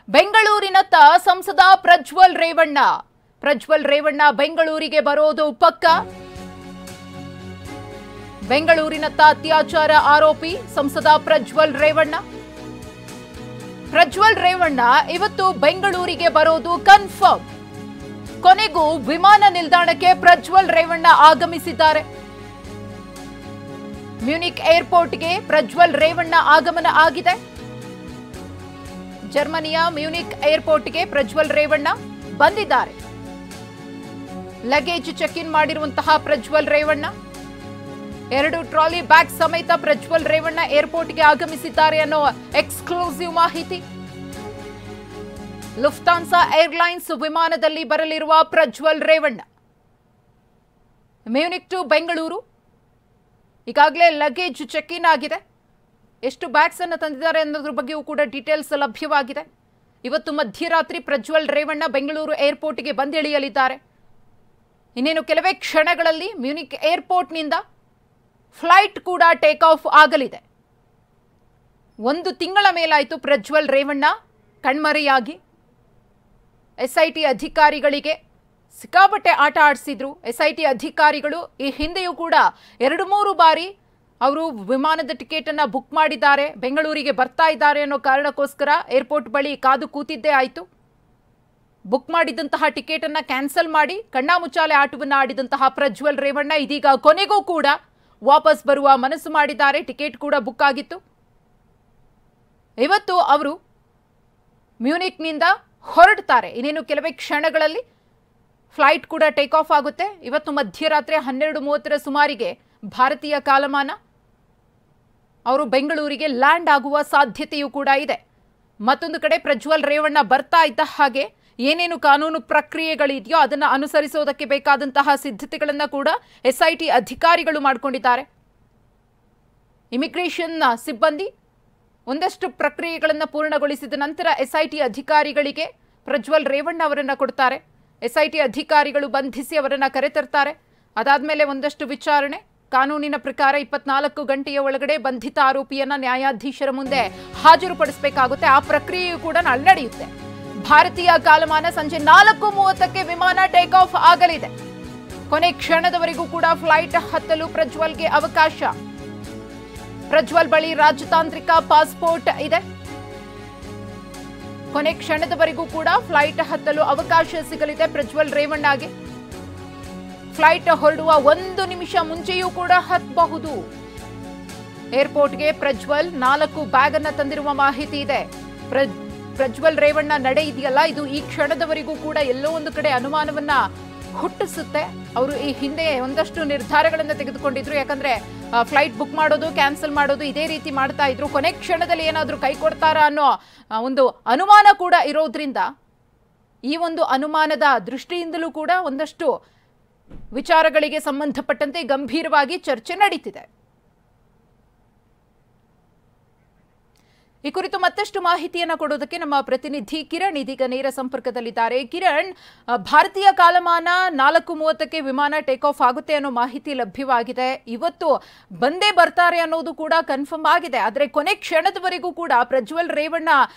ಬೆಂಗಳೂರಿನತ್ತ ಸಂಸದ ಪ್ರಜ್ವಲ್ ರೇವಣ್ಣ ಬೆಂಗಳೂರಿಗೆ ಬರೋದು ಪಕ್ಕ. ಬೆಂಗಳೂರಿನತ್ತ ಅತ್ಯಾಚಾರ ಆರೋಪಿ ಸಂಸದ ಪ್ರಜ್ವಲ್ ರೇವಣ್ಣ ಇವತ್ತು ಬೆಂಗಳೂರಿಗೆ ಬರೋದು ಕನ್ಫರ್ಮ್. ಕೊನೆಗೂ ವಿಮಾನ ನಿಲ್ದಾಣಕ್ಕೆ ಪ್ರಜ್ವಲ್ ರೇವಣ್ಣ ಆಗಮಿಸಿದ್ದಾರೆ. ಮ್ಯೂನಿಕ್ ಏರ್ಪೋರ್ಟ್ಗೆ ಪ್ರಜ್ವಲ್ ರೇವಣ್ಣ ಆಗಮನ ಆಗಿದೆ. ಜರ್ಮನಿಯ ಮ್ಯೂನಿಕ್ ಏರ್ಪೋರ್ಟ್ಗೆ ಪ್ರಜ್ವಲ್ ರೇವಣ್ಣ ಬಂದಿದ್ದಾರೆ. ಲಗೇಜ್ ಚೆಕ್ ಇನ್ ಮಾಡಿರುವಂತಹ ಪ್ರಜ್ವಲ್ ರೇವಣ್ಣ 2 ಟ್ರಾಲಿ ಬ್ಯಾಗ್ ಸಮೇತ ಪ್ರಜ್ವಲ್ ರೇವಣ್ಣ ಏರ್ಪೋರ್ಟ್ಗೆ ಆಗಮಿಸಿದ್ದಾರೆ ಅನ್ನೋ ಎಕ್ಸ್ಕ್ಲೂಸಿವ್ ಮಾಹಿತಿ. ಲುಫ್ತಾನ್ಸಾ ಏರ್ಲೈನ್ಸ್ ವಿಮಾನದಲ್ಲಿ ಬರಲಿರುವ ಪ್ರಜ್ವಲ್ ರೇವಣ್ಣ ಮ್ಯೂನಿಕ್ ಟು ಬೆಂಗಳೂರು. ಈಗಾಗಲೇ ಲಗೇಜ್ ಚೆಕ್ ಇನ್ ಆಗಿದೆ. ಎಷ್ಟು ಬ್ಯಾಗ್ಸ್ ಅನ್ನು ತಂದಿದ್ದಾರೆ ಅನ್ನೋದ್ರ ಬಗ್ಗೆಯೂ ಕೂಡ ಡೀಟೇಲ್ಸ್ ಲಭ್ಯವಾಗಿದೆ. ಇವತ್ತು ಮಧ್ಯರಾತ್ರಿ ಪ್ರಜ್ವಲ್ ರೇವಣ್ಣ ಬೆಂಗಳೂರು ಏರ್ಪೋರ್ಟ್ಗೆ ಬಂದಿಳಿಯಲಿದ್ದಾರೆ. ಇನ್ನೇನು ಕೆಲವೇ ಕ್ಷಣಗಳಲ್ಲಿ ಮ್ಯೂನಿಕ್ ಏರ್ಪೋರ್ಟ್ನಿಂದ ಫ್ಲೈಟ್ ಕೂಡ ಟೇಕ್ ಆಫ್ ಆಗಲಿದೆ. 1 ತಿಂಗಳ ಮೇಲಾಯಿತು ಪ್ರಜ್ವಲ್ ರೇವಣ್ಣ ಕಣ್ಮರೆಯಾಗಿ. SIT ಅಧಿಕಾರಿಗಳಿಗೆ ಸಿಕ್ಕಾಪಟ್ಟೆ ಆಟ ಆಡಿಸಿದ್ರು. SIT ಅಧಿಕಾರಿಗಳು ಈ ಹಿಂದೆಯೂ ಕೂಡ 2-3 ಬಾರಿ ಅವರು ವಿಮಾನದ ಟಿಕೆಟ್ ಅನ್ನ ಬುಕ್ ಮಾಡಿದ್ದಾರೆ. ಬೆಂಗಳೂರಿಗೆ ಬರ್ತಾ ಇದ್ದಾರೆ ಅನ್ನೋ ಕಾರಣಕ್ಕೋಸ್ಕರ ಏರ್ಪೋರ್ಟ್ ಬಳಿ ಕಾದು ಕೂತಿದ್ದೇ ಆಯಿತು. ಬುಕ್ ಮಾಡಿದಂತಹ ಟಿಕೆಟ್ ಅನ್ನ ಕ್ಯಾನ್ಸಲ್ ಮಾಡಿ ಕಣ್ಣಾಮುಚ್ಚಾಲೆ ಆಟವನ್ನು ಆಡಿದಂತಹ ಪ್ರಜ್ವಲ್ ರೇವಣ್ಣ ಇದೀಗ ಕೊನೆಗೂ ಕೂಡ ವಾಪಸ್ ಬರುವ ಮನಸ್ಸು ಮಾಡಿದ್ದಾರೆ. ಟಿಕೆಟ್ ಕೂಡ ಬುಕ್ ಆಗಿತ್ತು. ಇವತ್ತು ಅವರು ಮ್ಯೂನಿಕ್ನಿಂದ ಹೊರಡ್ತಾರೆ. ಇನ್ನೇನು ಕೆಲವೇ ಕ್ಷಣಗಳಲ್ಲಿ ಫ್ಲೈಟ್ ಕೂಡ ಟೇಕ್ ಆಫ್ ಆಗುತ್ತೆ. ಇವತ್ತು ಮಧ್ಯರಾತ್ರಿ 12:30 ಸುಮಾರಿಗೆ ಭಾರತೀಯ ಕಾಲಮಾನ ಅವರು ಬೆಂಗಳೂರಿಗೆ ಲ್ಯಾಂಡ್ ಆಗುವ ಸಾಧ್ಯತೆಯೂ ಕೂಡ ಇದೆ. ಮತ್ತೊಂದು ಕಡೆ ಪ್ರಜ್ವಲ್ ರೇವಣ್ಣ ಬರ್ತಾ ಇದ್ದ ಹಾಗೆ ಏನೇನು ಕಾನೂನು ಪ್ರಕ್ರಿಯೆಗಳಿದೆಯೋ ಅದನ್ನು ಅನುಸರಿಸೋದಕ್ಕೆ ಬೇಕಾದಂತಹ ಸಿದ್ಧತೆಗಳನ್ನು ಕೂಡ SIT ಅಧಿಕಾರಿಗಳು ಮಾಡಿಕೊಂಡಿದ್ದಾರೆ. ಇಮಿಗ್ರೇಷನ್ ಸಿಬ್ಬಂದಿ ಒಂದಷ್ಟು ಪ್ರಕ್ರಿಯೆಗಳನ್ನು ಪೂರ್ಣಗೊಳಿಸಿದ ನಂತರ SIT ಅಧಿಕಾರಿಗಳಿಗೆ ಪ್ರಜ್ವಲ್ ರೇವಣ್ಣ ಅವರನ್ನು ಕೊಡ್ತಾರೆ. SIT ಅಧಿಕಾರಿಗಳು ಬಂಧಿಸಿ ಅವರನ್ನು ಕರೆತರ್ತಾರೆ. ಅದಾದಮೇಲೆ ಒಂದಷ್ಟು ವಿಚಾರಣೆ, ಕಾನೂನಿನ ಪ್ರಕಾರ 24 ಗಂಟೆಯ ಒಳಗಡೆ ಬಂಧಿತ ಆರೋಪಿಯನ್ನ ನ್ಯಾಯಾಧೀಶರ ಮುಂದೆ ಹಾಜರುಪಡಿಸಬೇಕಾಗುತ್ತೆ. ಆ ಪ್ರಕ್ರಿಯೆಯೂ ಕೂಡ ಅಲ್ಲಿ ನಡೆಯುತ್ತೆ. ಭಾರತೀಯ ಕಾಲಮಾನ ಸಂಜೆ 4:30ಕ್ಕೆ ವಿಮಾನ ಟೇಕ್ ಆಫ್ ಆಗಲಿದೆ. ಕೊನೆ ಕ್ಷಣದವರೆಗೂ ಕೂಡ ಫ್ಲೈಟ್ ಹತ್ತಲು ಪ್ರಜ್ವಲ್ಗೆ ಅವಕಾಶ. ಪ್ರಜ್ವಲ್ ಬಳಿ ರಾಜತಾಂತ್ರಿಕ ಪಾಸ್ಪೋರ್ಟ್ ಇದೆ. ಕೊನೆ ಕ್ಷಣದವರೆಗೂ ಕೂಡ ಫ್ಲೈಟ್ ಹತ್ತಲು ಅವಕಾಶ ಸಿಗಲಿದೆ ಪ್ರಜ್ವಲ್ ರೇವಣ್ಣಗೆ. ಫ್ಲೈಟ್ ಹೊರಡುವ 1 ನಿಮಿಷ ಮುಂಚೆಯೂ ಕೂಡ ಹತ್ತಬಹುದು. ಏರ್ಪೋರ್ಟ್ಗೆ ಪ್ರಜ್ವಲ್ 4 ಬ್ಯಾಗ್ ಅನ್ನ ತಂದಿರುವ ಮಾಹಿತಿ ಇದೆ. ಪ್ರಜ್ವಲ್ ರೇವಣ್ಣ ನಡೆ ಇದೆಯಲ್ಲ, ಇದು ಈ ಕ್ಷಣದವರೆಗೂ ಕೂಡ ಎಲ್ಲೋ ಒಂದು ಕಡೆ ಅನುಮಾನವನ್ನ ಹುಟ್ಟಿಸುತ್ತೆ. ಅವರು ಈ ಹಿಂದೆ ಒಂದಷ್ಟು ನಿರ್ಧಾರಗಳನ್ನು ತೆಗೆದುಕೊಂಡಿದ್ರು. ಯಾಕಂದ್ರೆ ಫ್ಲೈಟ್ ಬುಕ್ ಮಾಡೋದು, ಕ್ಯಾನ್ಸಲ್ ಮಾಡೋದು ಇದೇ ರೀತಿ ಮಾಡ್ತಾ ಇದ್ರು. ಕೊನೆ ಕ್ಷಣದಲ್ಲಿ ಏನಾದರೂ ಕೈ ಕೊಡ್ತಾರಾ ಅನ್ನೋ ಒಂದು ಅನುಮಾನ ಕೂಡ ಇರೋದ್ರಿಂದ ಈ ಒಂದು ಅನುಮಾನದ ದೃಷ್ಟಿಯಿಂದಲೂ ಕೂಡ ಒಂದಷ್ಟು ವಿಚಾರಗಳಿಗೆ ಸಂಬಂಧಪಟ್ಟಂತೆ ಗಂಭೀರವಾಗಿ ಚರ್ಚೆ ನಡೀತಿದೆ. ಈ ಕುರಿತು ಮತ್ತಷ್ಟು ಮಾಹಿತಿಯನ್ನು ಕೊಡೋದಕ್ಕೆ ನಮ್ಮ ಪ್ರತಿನಿಧಿ ಕಿರಣ್ ಇದೀಗ ನೇರ ಸಂಪರ್ಕದಲ್ಲಿದ್ದಾರೆ. ಕಿರಣ್, ಭಾರತೀಯ ಕಾಲಮಾನ 4:30ಕ್ಕೆ ವಿಮಾನ ಟೇಕ್ ಆಫ್ ಆಗುತ್ತೆ ಅನ್ನೋ ಮಾಹಿತಿ ಲಭ್ಯವಾಗಿದೆ. ಇವತ್ತು ಬಂದೇ ಬರ್ತಾರೆ ಅನ್ನೋದು ಕೂಡ ಕನ್ಫರ್ಮ್ ಆಗಿದೆ. ಆದರೆ ಕೊನೆ ಕ್ಷಣದವರೆಗೂ ಕೂಡ ಪ್ರಜ್ವಲ್ ರೇವಣ್ಣ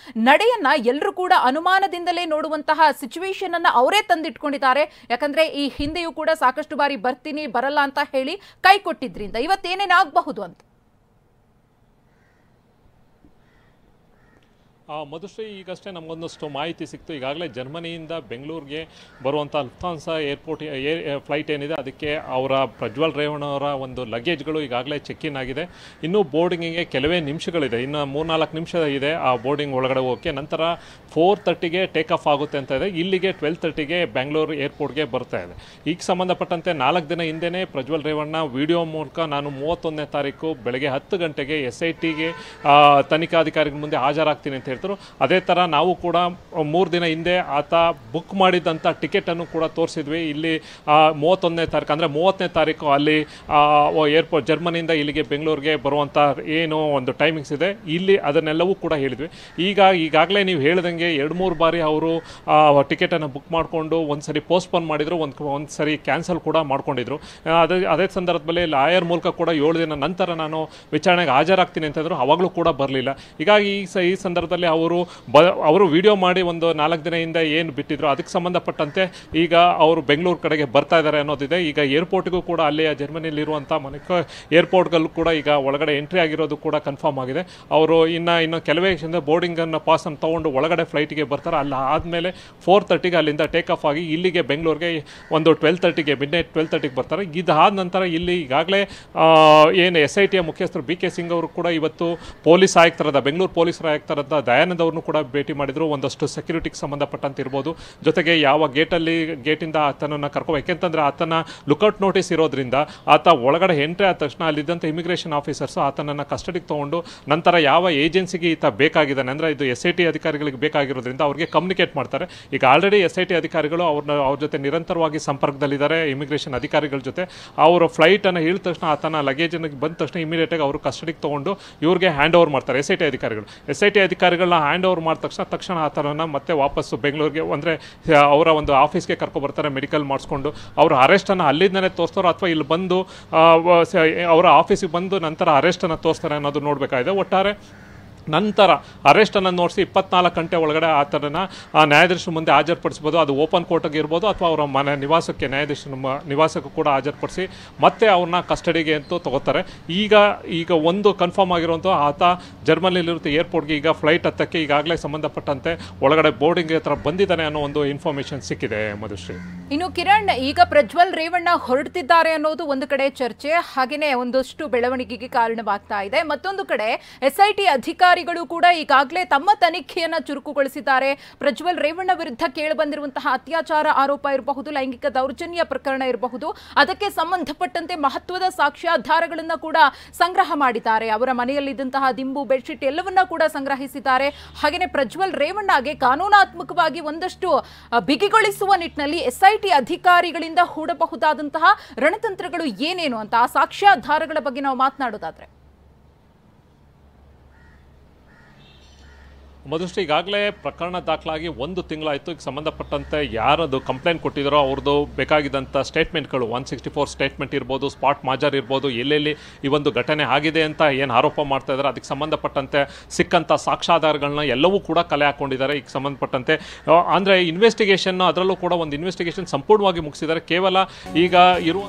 ನಡೆಯನ್ನ ಎಲ್ಲರೂ ಕೂಡ ಅನುಮಾನದಿಂದಲೇ ನೋಡುವಂತಹ ಸಿಚುವೇಶನ್ ಅನ್ನ ಅವರೇ ತಂದಿಟ್ಕೊಂಡಿದ್ದಾರೆ. ಯಾಕಂದ್ರೆ ಈ ಹಿಂದೆಯೂ ಕೂಡ ಸಾಕಷ್ಟು ಬಾರಿ ಬರ್ತೀನಿ ಬರಲ್ಲ ಅಂತ ಹೇಳಿ ಕೈ ಕೊಟ್ಟಿದ್ರಿಂದ ಇವತ್ತೇನೇನಾಗಬಹುದು ಅಂತ. ಮಧುಶ್ರೀ, ಈಗಷ್ಟೇ ನಮಗೊಂದಷ್ಟು ಮಾಹಿತಿ ಸಿಕ್ತು. ಈಗಾಗಲೇ ಜರ್ಮನಿಯಿಂದ ಬೆಂಗಳೂರಿಗೆ ಬರುವಂಥ ಲುಫ್ತಾನ್ಸಾ ಫ್ಲೈಟ್ ಏನಿದೆ ಅದಕ್ಕೆ ಅವರ ಪ್ರಜ್ವಲ್ ರೇವಣ್ಣ ಅವರ ಒಂದು ಲಗೇಜ್ಗಳು ಈಗಾಗಲೇ ಚೆಕ್ ಇನ್ ಆಗಿದೆ. ಇನ್ನೂ ಬೋರ್ಡಿಂಗಿಗೆ ಕೆಲವೇ ನಿಮಿಷಗಳಿದೆ. ಇನ್ನು 3-4 ನಿಮಿಷ ಇದೆ ಆ ಬೋರ್ಡಿಂಗ್ ಒಳಗಡೆ ಹೋಗೋಕ್ಕೆ. ನಂತರ 4:30ಗೆ ಟೇಕ್ ಆಫ್ ಆಗುತ್ತೆ ಅಂತ ಇದೆ. ಇಲ್ಲಿಗೆ 12:30ಗೆ ಬೆಂಗಳೂರು ಏರ್ಪೋರ್ಟ್ಗೆ ಬರ್ತಾ ಇದೆ. ಈಗ ಸಂಬಂಧಪಟ್ಟಂತೆ 4 ದಿನ ಹಿಂದೆಯೇ ಪ್ರಜ್ವಲ್ ರೇವಣ್ಣ ವಿಡಿಯೋ ಮೂಲಕ ನಾನು 31ನೇ ತಾರೀಕು ಬೆಳಗ್ಗೆ 10 ಗಂಟೆಗೆ SITಗೆ ತನಿಖಾಧಿಕಾರಿಗಳ ಮುಂದೆ ಹಾಜರಾಗ್ತೀನಿ ಅಂತ ಹೇಳ್ತಾರೆ. ಅದೇ ಥರ ನಾವು ಕೂಡ 3 ದಿನ ಹಿಂದೆ ಆತ ಬುಕ್ ಮಾಡಿದಂಥ ಟಿಕೆಟನ್ನು ಕೂಡ ತೋರಿಸಿದ್ವಿ. ಇಲ್ಲಿ 31ನೇ ತಾರೀಕು ಅಂದರೆ 30ನೇ ತಾರೀಕು ಅಲ್ಲಿ ಏರ್ಪೋರ್ಟ್ ಜರ್ಮನಿಯಿಂದ ಇಲ್ಲಿಗೆ ಬೆಂಗಳೂರಿಗೆ ಬರುವಂಥ ಏನು ಒಂದು ಟೈಮಿಂಗ್ಸ್ ಇದೆ ಇಲ್ಲಿ ಅದನ್ನೆಲ್ಲವೂ ಕೂಡ ಹೇಳಿದ್ವಿ. ಈಗಾಗಲೇ ನೀವು ಹೇಳಿದಂಗೆ 2-3 ಬಾರಿ ಅವರು ಟಿಕೆಟನ್ನು ಬುಕ್ ಮಾಡಿಕೊಂಡು ಒಂದು ಸರಿ ಪೋಸ್ಟ್ಪೋನ್ ಮಾಡಿದರು, ಒಂದು ಸರಿ ಕ್ಯಾನ್ಸಲ್ ಕೂಡ ಮಾಡ್ಕೊಂಡಿದ್ರು. ಅದೇ ಸಂದರ್ಭದಲ್ಲಿ ಲಾಯರ್ ಮೂಲಕ ಕೂಡ 7 ದಿನ ನಂತರ ನಾನು ವಿಚಾರಣೆಗೆ ಹಾಜರಾಗ್ತೀನಿ ಅಂತಂದರು. ಅವಾಗಲೂ ಕೂಡ ಬರಲಿಲ್ಲ. ಹೀಗಾಗಿ ಈ ಸಂದರ್ಭದಲ್ಲಿ ಈಗಾಗಲೇ ಅವರು ವಿಡಿಯೋ ಮಾಡಿ ಒಂದು 4 ದಿನದಿಂದ ಏನು ಬಿಟ್ಟಿದ್ರು ಅದಕ್ಕೆ ಸಂಬಂಧಪಟ್ಟಂತೆ ಈಗ ಅವರು ಬೆಂಗಳೂರು ಕಡೆಗೆ ಬರ್ತಾ ಇದ್ದಾರೆ ಅನ್ನೋದಿದೆ. ಈಗ ಏರ್ಪೋರ್ಟ್ಗೂ ಕೂಡ ಅಲ್ಲಿಯ ಜರ್ಮನಿಲಿರುವಂಥ ಏರ್ಪೋರ್ಟ್ಗಳು ಕೂಡ ಈಗ ಒಳಗಡೆ ಎಂಟ್ರಿ ಆಗಿರೋದು ಕೂಡ ಕನ್ಫರ್ಮ್ ಆಗಿದೆ. ಅವರು ಇನ್ನು ಕೆಲವೇ ಬೋರ್ಡಿಂಗನ್ನು ಪಾಸನ್ನು ತೊಗೊಂಡು ಒಳಗಡೆ ಫ್ಲೈಟ್ಗೆ ಬರ್ತಾರೆ. ಅಲ್ಲಿ ಆದಮೇಲೆ 4:30ಗೆ ಅಲ್ಲಿಂದ ಟೇಕ್ ಆಫ್ ಆಗಿ ಇಲ್ಲಿಗೆ ಬೆಂಗಳೂರಿಗೆ ಒಂದು 12:30ಗೆ ಮಿಡ್ನೈಟ್ 12:30ಗೆ ಬರ್ತಾರೆ. ಇದಾದ ನಂತರ ಇಲ್ಲಿ ಈಗಾಗಲೇ ಏನು SITಯ ಮುಖ್ಯಸ್ಥರು BK ಸಿಂಗ್ ಅವರು ಕೂಡ ಇವತ್ತು ಪೊಲೀಸ್ ಆಯುಕ್ತರಾದ ಬೆಂಗಳೂರು ಪೊಲೀಸ್ ಆಯುಕ್ತರಾದ ದಯಾನಂದ್ ಅವ್ರನ್ನೂ ಕೂಡ ಭೇಟಿ ಮಾಡಿದ್ರು. ಒಂದಷ್ಟು ಸೆಕ್ಯೂರಿಟಿಗೆ ಸಂಬಂಧಪಟ್ಟಂತೆ ಇರ್ಬೋದು, ಜೊತೆಗೆ ಯಾವ ಗೇಟಿಂದ ಆತನನ್ನು ಕರ್ಕೊ, ಯಾಕೆಂತಂದರೆ ಆತನ ಲುಕೌಟ್ ನೋಟಿಸ್ ಇರೋದ್ರಿಂದ ಆತ ಒಳಗಡೆ ಎಂಟ್ರಿ ಆದ ತಕ್ಷಣ ಅಲ್ಲಿದ್ದಂಥ ಇಮಿಗ್ರೇಷನ್ ಆಫೀಸರ್ಸು ಆತನನ್ನು ಕಸ್ಟಡಿಗೆ ತೊಗೊಂಡು ನಂತರ ಯಾವ ಏಜೆನ್ಸಿಗೆ ಈತ ಬೇಕಾಗಿದ್ದಾನೆ ಅಂದರೆ ಇದು SIT ಅಧಿಕಾರಿಗಳಿಗೆ ಬೇಕಾಗಿರೋದ್ರಿಂದ ಅವ್ರಿಗೆ ಕಮ್ಯುನಿಕೇಟ್ ಮಾಡ್ತಾರೆ. ಈಗ ಆಲ್ರೆಡಿ SIT ಅಧಿಕಾರಿಗಳು ಅವ್ರ ಜೊತೆ ನಿರಂತರವಾಗಿ ಸಂಪರ್ಕದಲ್ಲಿದ್ದಾರೆ ಇಮಿಗ್ರೇಷನ್ ಅಧಿಕಾರಿಗಳ ಜೊತೆ. ಅವರು ಫ್ಲೈಟನ್ನು ಇಳಿದ ತಕ್ಷಣ ಆತನ ಲಗೇಜನ್ನು ಬಂದ ತಕ್ಷಣ ಇಮಿಡಿಯೇಟಾಗಿ ಅವರು ಕಸ್ಟಡಿಗೆ ತೊಗೊಂಡು ಇವ್ರಿಗೆ ಹ್ಯಾಂಡ್ ಓವರ್ ಮಾಡ್ತಾರೆ SIT ಅಧಿಕಾರಿಗಳನ್ನ ಹ್ಯಾಂಡ್ ಓವರ್ ಮಾಡಿದ ತಕ್ಷಣ ಆತನನ್ನು ಮತ್ತೆ ವಾಪಸ್ಸು ಬೆಂಗಳೂರಿಗೆ ಅಂದರೆ ಅವರ ಒಂದು ಆಫೀಸ್ಗೆ ಕರ್ಕೊಬರ್ತಾರೆ. ಮೆಡಿಕಲ್ ಮಾಡಿಸ್ಕೊಂಡು ಅವರ ಅರೆಸ್ಟನ್ನು ಅಲ್ಲಿಂದನೇ ತೋರಿಸ್ತಾರೋ ಅಥವಾ ಇಲ್ಲಿ ಬಂದು ಅವರ ಆಫೀಸಿಗೆ ಬಂದು ನಂತರ ಅರೆಸ್ಟನ್ನು ತೋರಿಸ್ತಾರೆ ಅನ್ನೋದು ನೋಡಬೇಕಾಗಿದೆ. ಒಟ್ಟಾರೆ ನಂತರ ಅರೆಸ್ಟನ್ನು ನೋಡಿಸಿ 24 ಗಂಟೆ ಒಳಗಡೆ ಆತನನ್ನು ನ್ಯಾಯಾಧೀಶರ ಮುಂದೆ ಹಾಜರುಪಡಿಸ್ಬೋದು. ಅದು ಓಪನ್ ಕೋರ್ಟ್ಗೆ ಇರ್ಬೋದು ಅಥವಾ ಅವರ ಮನೆ ನಿವಾಸಕ್ಕೆ ನ್ಯಾಯಾಧೀಶರ ನಿವಾಸಕ್ಕೂ ಕೂಡ ಹಾಜರುಪಡಿಸಿ ಮತ್ತೆ ಅವ್ರನ್ನ ಕಸ್ಟಡಿಗೆ ಅಂತೂ ತಗೋತಾರೆ. ಈಗ ಒಂದು ಕನ್ಫರ್ಮ್ ಆಗಿರುವಂಥ ಆತ ಜರ್ಮನಿಲಿರುತ್ತೆ ಏರ್ಪೋರ್ಟ್ಗೆ ಈಗ ಫ್ಲೈಟ್ ಹತ್ತಕ್ಕೆ ಈಗಾಗಲೇ ಸಂಬಂಧಪಟ್ಟಂತೆ ಒಳಗಡೆ ಬೋರ್ಡಿಂಗ್ ಹತ್ರ ಬಂದಿದ್ದಾನೆ ಅನ್ನೋ ಒಂದು ಇನ್ಫಾರ್ಮೇಷನ್ ಸಿಕ್ಕಿದೆ. ಮಧುಶ್ರೀ, ಇನ್ನು ಕಿರಣ್, ಈಗ ಪ್ರಜ್ವಲ್ ರೇವಣ್ಣ ಹೊರಡ್ತಿದ್ದಾರೆ ಅನ್ನೋದು ಒಂದು ಕಡೆ ಚರ್ಚೆ, ಹಾಗೆಯೇ ಒಂದಷ್ಟು ಬೆಳವಣಿಗೆಗೆ ಕಾರಣವಾಗ್ತಾ ಇದೆ. ಮತ್ತೊಂದು ಕಡೆ SIT ಅಧಿಕಾರಿಗಳು ಕೂಡ ಈಗಾಗಲೇ ತಮ್ಮ ತನಿಖೆಯನ್ನ ಚುರುಕುಗೊಳಿಸಿದ್ದಾರೆ. ಪ್ರಜ್ವಲ್ ರೇವಣ್ಣ ವಿರುದ್ಧ ಕೇಳಿಬಂದಿರುವಂತಹ ಅತ್ಯಾಚಾರ ಆರೋಪ ಇರಬಹುದು, ಲೈಂಗಿಕ ದೌರ್ಜನ್ಯ ಪ್ರಕರಣ ಇರಬಹುದು, ಅದಕ್ಕೆ ಸಂಬಂಧಪಟ್ಟಂತೆ ಮಹತ್ವದ ಸಾಕ್ಷ್ಯಾಧಾರಗಳನ್ನ ಕೂಡ ಸಂಗ್ರಹ ಮಾಡಿದ್ದಾರೆ. ಅವರ ಮನೆಯಲ್ಲಿದ್ದಂತಹ ದಿಂಬು, ಬೆಡ್ಶೀಟ್ ಎಲ್ಲವನ್ನ ಕೂಡ ಸಂಗ್ರಹಿಸಿದ್ದಾರೆ. ಹಾಗೆಯೇ ಪ್ರಜ್ವಲ್ ರೇವಣ್ಣಗೆ ಕಾನೂನಾತ್ಮಕವಾಗಿ ಒಂದಷ್ಟು ಬಿಗಿಗೊಳಿಸುವ ನಿಟ್ಟಿನಲ್ಲಿ SIT ಅಧಿಕಾರಿಗಳಿಂದ ಹೂಡಬಹುದಾದಂತಹ ರಣತಂತ್ರಗಳು ಏನೇನು ಅಂತ ಆ ಸಾಕ್ಷ್ಯಾಧಾರಗಳ ಬಗ್ಗೆ ನಾವು ಮಾತನಾಡೋದಾದ್ರೆ ಮಧುಶ್ರೀ, ಈಗಾಗಲೇ ಪ್ರಕರಣ ದಾಖಲಾಗಿ 1 ತಿಂಗಳಾಯಿತು. ಈಗ ಸಂಬಂಧಪಟ್ಟಂತೆ ಯಾರದು ಕಂಪ್ಲೇಂಟ್ ಕೊಟ್ಟಿದ್ದಾರೋ ಅವ್ರದ್ದು ಬೇಕಾಗಿದ್ದಂಥ ಸ್ಟೇಟ್ಮೆಂಟ್ಗಳು 164 ಸ್ಟೇಟ್ಮೆಂಟ್ ಇರ್ಬೋದು, ಸ್ಪಾಟ್ ಮಾಜರ್ ಇರ್ಬೋದು, ಎಲ್ಲೆಲ್ಲಿ ಈ ಒಂದು ಘಟನೆ ಆಗಿದೆ ಅಂತ ಏನು ಆರೋಪ ಮಾಡ್ತಾ ಇದ್ದಾರೆ ಅದಕ್ಕೆ ಸಂಬಂಧಪಟ್ಟಂತೆ ಸಿಕ್ಕಂಥ ಸಾಕ್ಷ್ಯಾಧಾರಗಳನ್ನ ಎಲ್ಲವೂ ಕೂಡ ಕಲೆ ಹಾಕ್ಕೊಂಡಿದ್ದಾರೆ. ಈಗ ಸಂಬಂಧಪಟ್ಟಂತೆ ಅಂದರೆ ಇನ್ವೆಸ್ಟಿಗೇಷನ್, ಅದರಲ್ಲೂ ಕೂಡ ಒಂದು ಇನ್ವೆಸ್ಟಿಗೇಷನ್ ಸಂಪೂರ್ಣವಾಗಿ ಮುಗಿಸಿದ್ದಾರೆ. ಕೇವಲ ಈಗ ಇರುವ